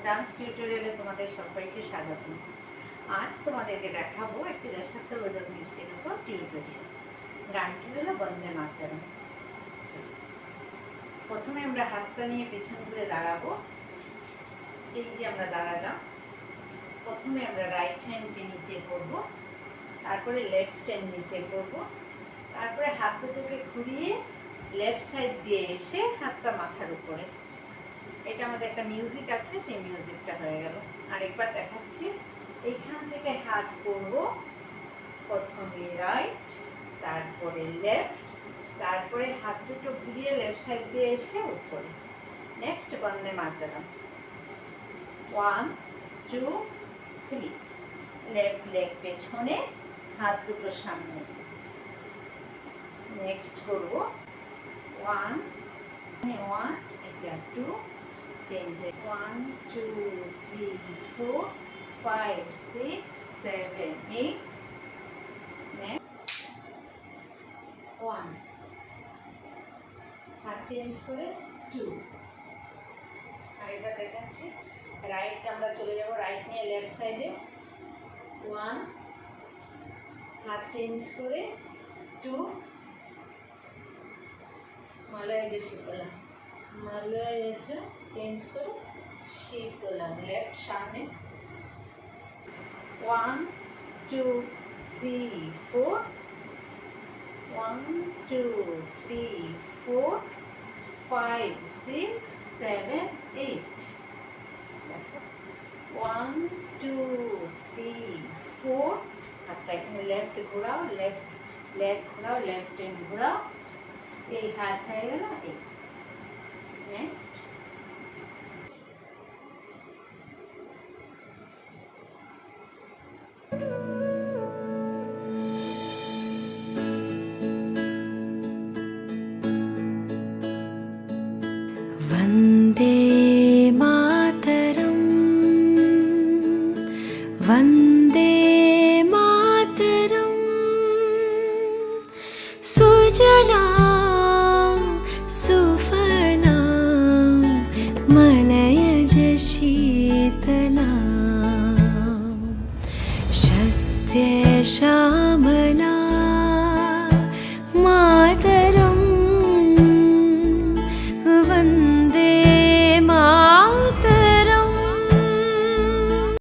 Dance টিউটোরিয়ালে তোমাদের সবাইকে স্বাগত। আজ তোমাদেরকে দেখাবো একটি দেশাত্মবোধক নৃত্যের উপর টিউটোরিয়াল। গানটি হলো বন্দে মাতরম। প্রথমে আমরা হাতটা নিয়ে পেছন ঘুরে দাঁড়াবো। এই যে আমরা দাঁড়ালাম, প্রথমে আমরা রাইট হ্যান্ডকে নিচে করব, তারপরে লেফট হ্যান্ড নিচে করব, তারপরে হাত দুটোকে ঘুরিয়ে লেফট সাইড দিয়ে এসে হাতটা মাথার উপরে। এটা আমাদের একটা মিউজিক আছে, সেই মিউজিকটা হয়ে গেল। আরেকবার দেখাচ্ছি। এইখান থেকে হাত করব, প্রথমে রাইট, তারপরে লেফট, তারপরে হাত দুটো ঘুরিয়ে লেফট সাইড দিয়ে এসে উপরে। নেক্সট বন্দে মাতরম। 1 2 3। লেফট লেগ পেছনে, হাত দুটো সামনে। নেক্সট করব 1 এটা 2, চেঞ্জ 1 2 3 4 5 6 7 8। নেক্সট 1, হাত চেঞ্জ করে 2। আরেকটা দেখাচ্ছি। রাইট আমরা চলে যাব, রাইট নিয়ে লেফট সাইডে 1, হাত চেঞ্জ করে 2। মালয় যে শিখলাম, মালয় চেঞ্জ করে শিখলাম। লেফট সামনে 1 2 3 4, 1 2 3 4 5 6 7 8। 1 2 3 4। হাতটা এখানে লেফট ঘোরাও, লেফট লেগ ঘোরাও, লেফট হ্যান্ড ঘোরাও। এই হাত হয়ে গেল এই। নেক্সট वन्दे मातरम् वन्दे मातरम् सुजलां सुफलां मलयज शीतलां शस्य